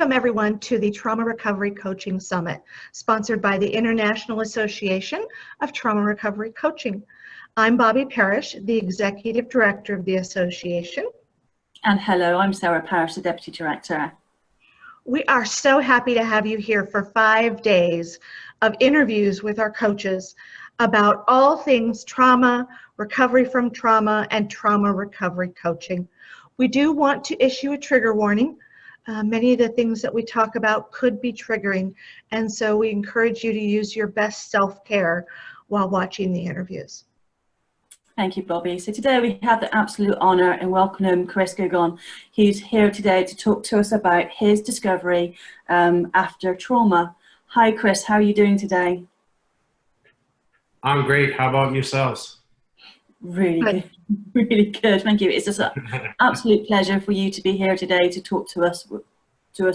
Welcome everyone to the Trauma Recovery Coaching Summit, sponsored by the International Association of Trauma Recovery Coaching. I'm Bobby Parrish, the Executive Director of the association. And hello, I'm Sarah Parrish, the Deputy Director. We are so happy to have you here for 5 days of interviews with our coaches about all things trauma, recovery from trauma, and trauma recovery coaching. We do want to issue a trigger warning. Many of the things that we talk about could be triggering, and so we encourage you to use your best self-care while watching the interviews. Thank you, Bobby. So today we have the absolute honour and welcome Chris Goguen. He's here today to talk to us about his discovery after trauma. Hi, Chris. How are you doing today? I'm great. How about yourselves? Really good. Really good. Thank you. It's just an absolute pleasure for you to be here today to talk to us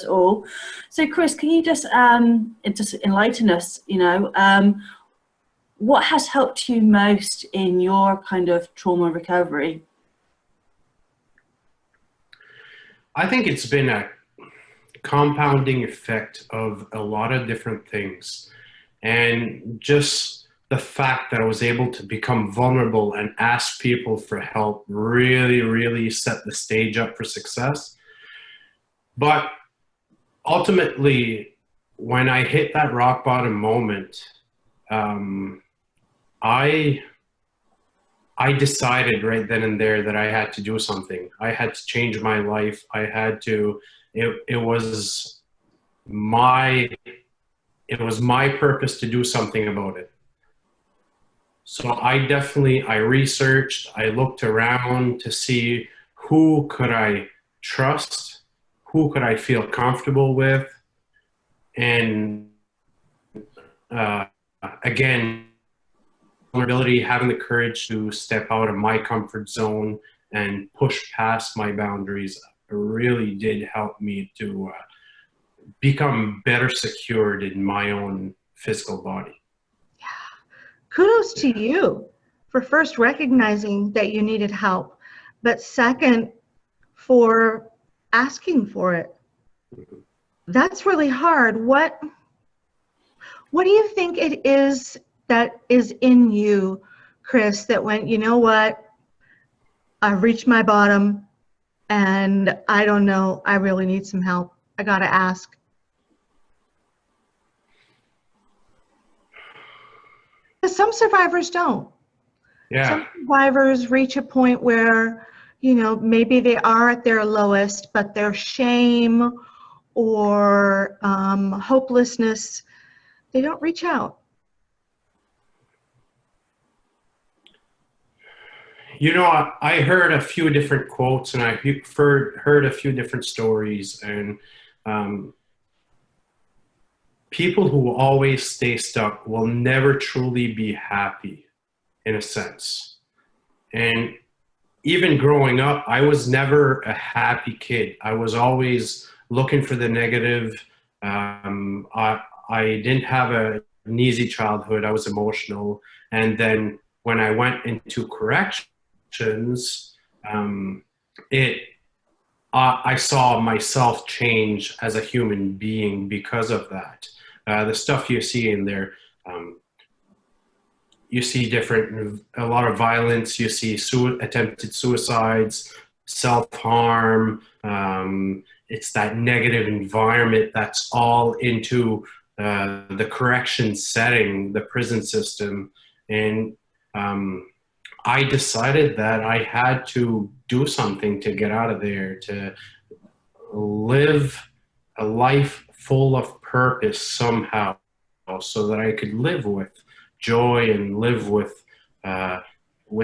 all. So, Chris, can you just enlighten us? What has helped you most in your kind of trauma recovery? I think it's been a compounding effect of a lot of different things, and just the fact that I was able to become vulnerable and ask people for help really set the stage up for success. But ultimately, when I hit that rock bottom moment, I decided right then and there that I had to do something. I had to change my life. I had to, it was my purpose to do something about it. So I researched, I looked around to see who could I trust, who could I feel comfortable with, and again, vulnerability, having the courage to step out of my comfort zone and push past my boundaries really did help me to become better secured in my own physical body. Kudos to you for first recognizing that you needed help, but second, for asking for it. That's really hard. What do you think it is that is in you, Chris, that went, you know what, I've reached my bottom and I don't know, I really need some help. I gotta ask. Some survivors don't. Yeah. Some survivors reach a point where, maybe they are at their lowest, but their shame or hopelessness, they don't reach out. I heard a few different quotes and I heard a few different stories, and people who always stay stuck will never truly be happy, in a sense. And even growing up, I was never a happy kid. I was always looking for the negative. I didn't have an easy childhood. I was emotional. And then when I went into corrections, I saw myself change as a human being because of that. The stuff you see in there, you see a lot of violence, you see attempted suicides, self-harm. It's that negative environment that's all into the correction setting, the prison system. And I decided that I had to do something to get out of there, to live a life full of purpose somehow, so that I could live with joy and live with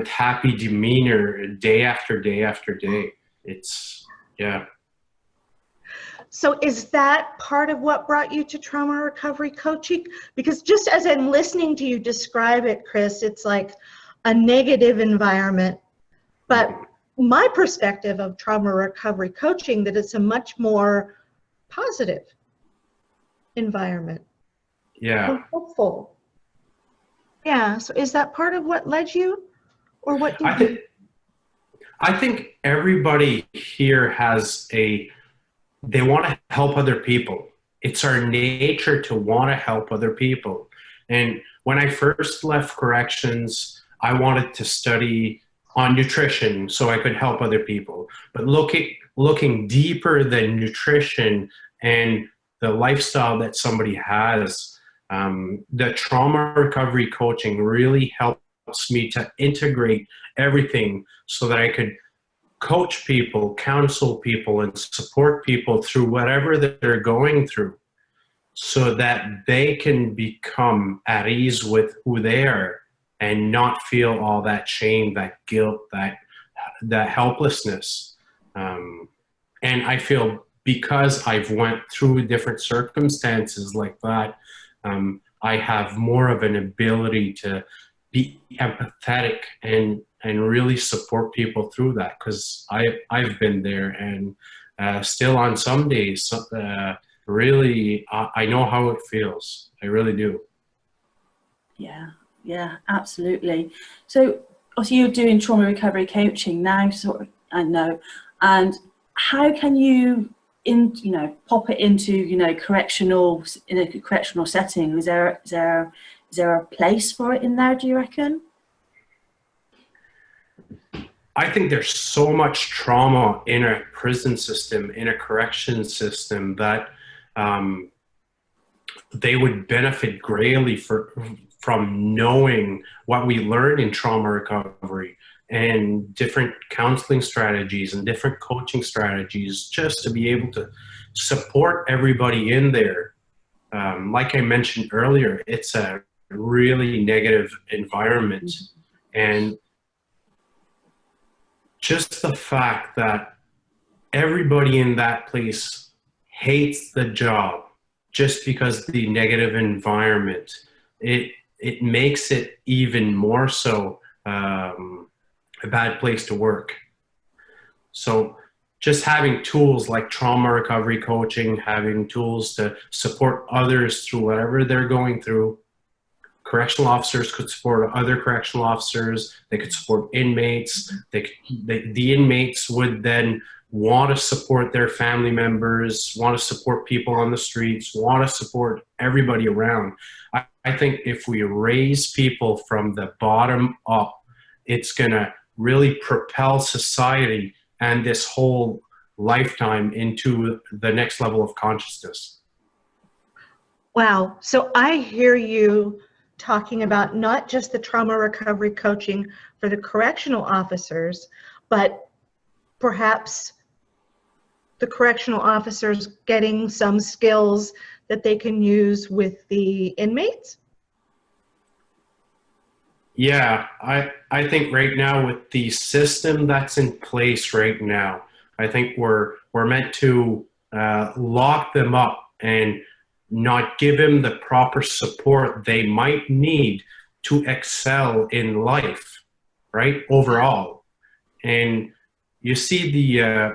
happy demeanor day after day after day. Yeah. So is that part of what brought you to trauma recovery coaching? Because just as I'm listening to you describe it, Chris, it's like a negative environment. But my perspective of trauma recovery coaching, that it's a much more positive environment. Yeah. Hopeful. Yeah. So is that part of what led you, or what did you? I think everybody here has they want to help other people. It's our nature to want to help other people. And when I first left corrections, I wanted to study on nutrition so I could help other people. But looking deeper than nutrition and the lifestyle that somebody has, the trauma recovery coaching really helps me to integrate everything so that I could coach people, counsel people, and support people through whatever they're going through so that they can become at ease with who they are and not feel all that shame, that guilt, that helplessness. And I feel because I've went through different circumstances like that, I have more of an ability to be empathetic and really support people through that, because I've been there, and still on some days, really, I know how it feels. I really do. Yeah, absolutely. So, also, you're doing trauma recovery coaching now, sort of, I know, and how can you, pop it into, correctional setting? Is there a place for it in there, do you reckon? I think there's so much trauma in a prison system, in a correction system, that they would benefit greatly from knowing what we learn in trauma recovery and different counseling strategies and different coaching strategies, just to be able to support everybody in there. Like I mentioned earlier, it's a really negative environment. And just the fact that everybody in that place hates the job just because the negative environment, it makes it even more so a bad place to work. So just having tools like trauma recovery coaching, having tools to support others through whatever they're going through. Correctional officers could support other correctional officers. They could support inmates. The inmates would then want to support their family members, want to support people on the streets, want to support everybody around. I think if we raise people from the bottom up, it's going to really propel society and this whole lifetime into the next level of consciousness. Wow. So I hear you talking about not just the trauma recovery coaching for the correctional officers, but perhaps the correctional officers getting some skills that they can use with the inmates? Yeah, I think right now with the system that's in place right now, I think we're meant to lock them up and not give them the proper support they might need to excel in life, right? Overall. And you see the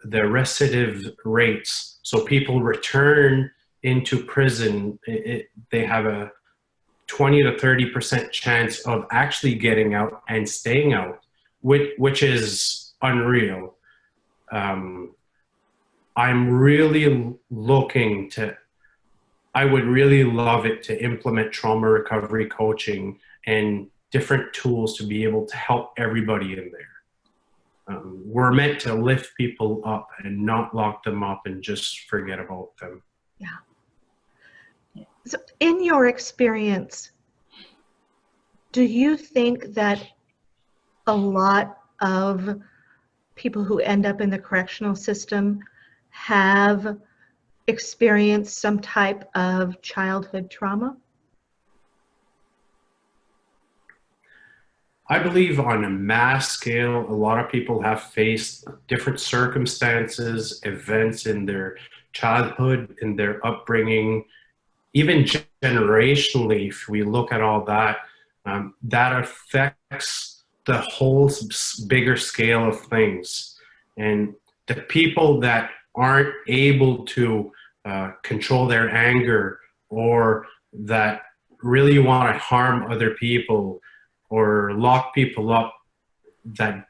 recidiv rates. So people return into prison, they have a 20 to 30% chance of actually getting out and staying out, which is unreal. I'm really looking to, I would really love it to implement trauma recovery coaching and different tools to be able to help everybody in there. We're meant to lift people up and not lock them up and just forget about them. Yeah. So in your experience, do you think that a lot of people who end up in the correctional system have experienced some type of childhood trauma? I believe on a mass scale, a lot of people have faced different circumstances, events in their childhood, in their upbringing, even generationally. If we look at all that, that affects the whole bigger scale of things. And the people that aren't able to control their anger, or that really want to harm other people or lock people up, that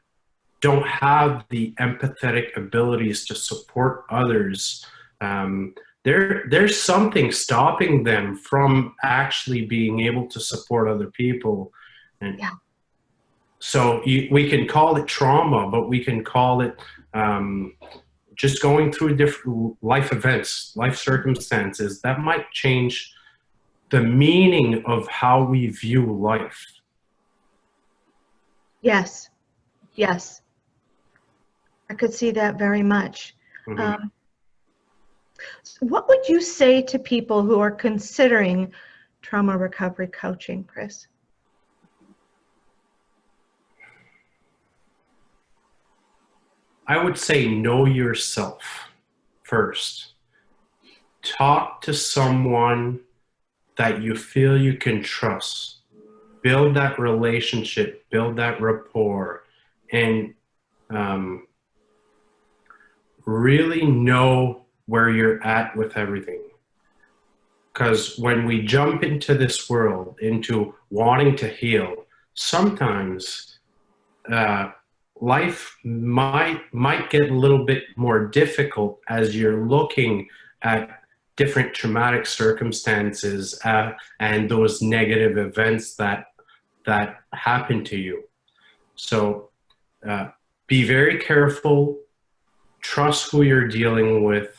don't have the empathetic abilities to support others, there's something stopping them from actually being able to support other people. And Yeah. so we can call it trauma, but we can call it just going through different life events, life circumstances that might change the meaning of how we view life. Yes. Yes. I could see that very much. Mm-hmm. So what would you say to people who are considering trauma recovery coaching, Chris? I would say know yourself first. Talk to someone that you feel you can trust. Build that relationship, build that rapport, and really know where you're at with everything. Because when we jump into this world, into wanting to heal, sometimes life might get a little bit more difficult as you're looking at different traumatic circumstances and those negative events that happen to you. So be very careful, trust who you're dealing with,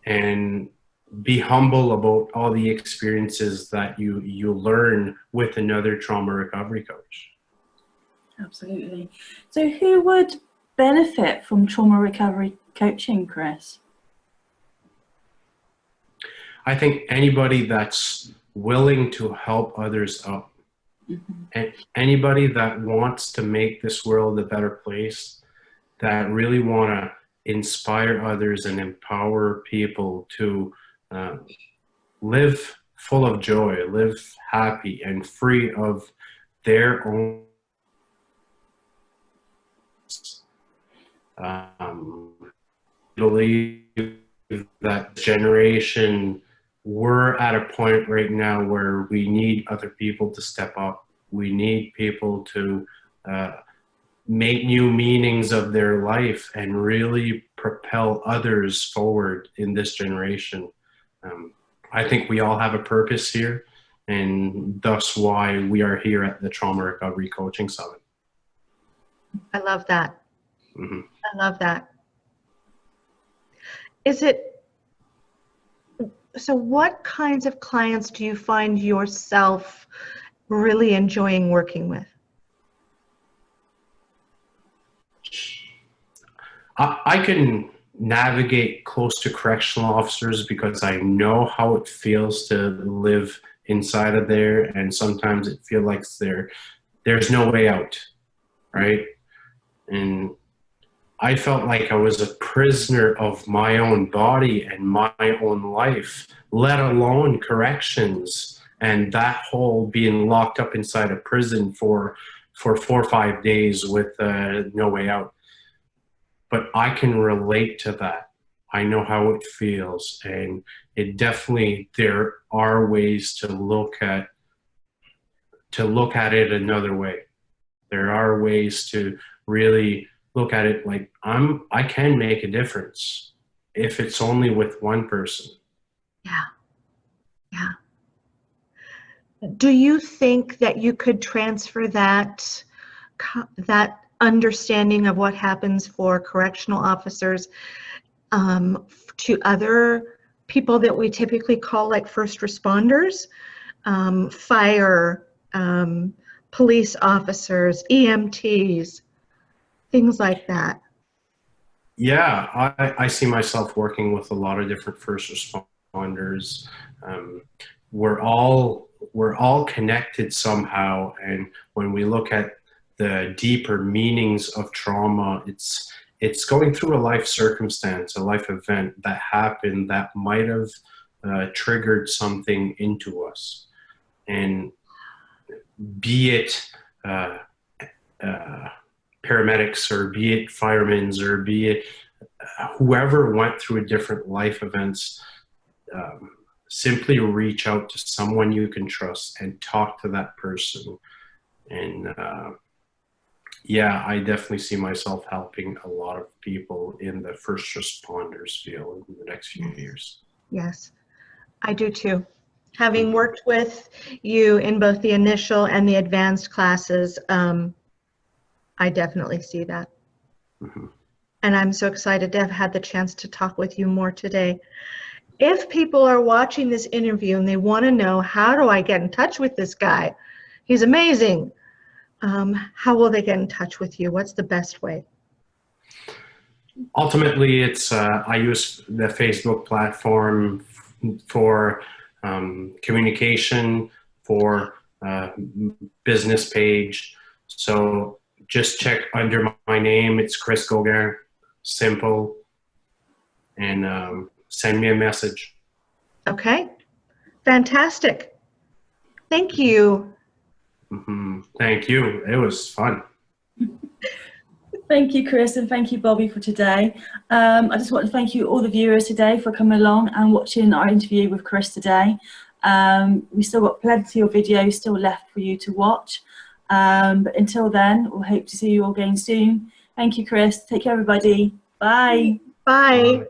and be humble about all the experiences that you learn with another trauma recovery coach. Absolutely. So who would benefit from trauma recovery coaching, Chris? I think anybody that's willing to help others up. Mm-hmm. And anybody that wants to make this world a better place, that really want to inspire others and empower people to live full of joy, live happy and free of their own. I believe that generation, we're at a point right now where we need other people to step up. We need people to make new meanings of their life and really propel others forward in this generation. I think we all have a purpose here, and thus why we are here at the Trauma Recovery Coaching Summit. I love that. Mm-hmm. I love that. So what kinds of clients do you find yourself really enjoying working with? I can navigate close to correctional officers because I know how it feels to live inside of there, and sometimes it feels like there's no way out, right? And I felt like I was a prisoner of my own body and my own life, let alone corrections, and that whole being locked up inside a prison for 4 or 5 days with no way out. But I can relate to that. I know how it feels, and it definitely, there are ways to look at it another way. There are ways to really look at it like I can make a difference if it's only with one person. Yeah. Yeah. Do you think that you could transfer that understanding of what happens for correctional officers to other people that we typically call like first responders, fire, police officers, EMTs, things like that? Yeah, I see myself working with a lot of different first responders. We're all connected somehow, and when we look at the deeper meanings of trauma, it's going through a life circumstance, a life event that happened that might have triggered something into us, and be it paramedics, or be it firemen, or be it whoever went through different life events, simply reach out to someone you can trust and talk to that person, and yeah, I definitely see myself helping a lot of people in the first responders field in the next few years. Yes, I do too. Having worked with you in both the initial and the advanced classes, I definitely see that. Mhm. And I'm so excited to have had the chance to talk with you more today. If people are watching this interview and they want to know, how do I get in touch with this guy? He's amazing. How will they get in touch with you? What's the best way? Ultimately, it's I use the Facebook platform for communication, for business page. So just check under my name. It's Chris Goguen. Simple. And send me a message. Okay, fantastic. Thank you. Thank you. It was fun. Thank you, Chris, and thank you, Bobby, for today. I just want to thank you, all the viewers today, for coming along and watching our interview with Chris today. We still got plenty of videos still left for you to watch. But until then, we'll hope to see you all again soon. Thank you, Chris. Take care, everybody. Bye. Bye.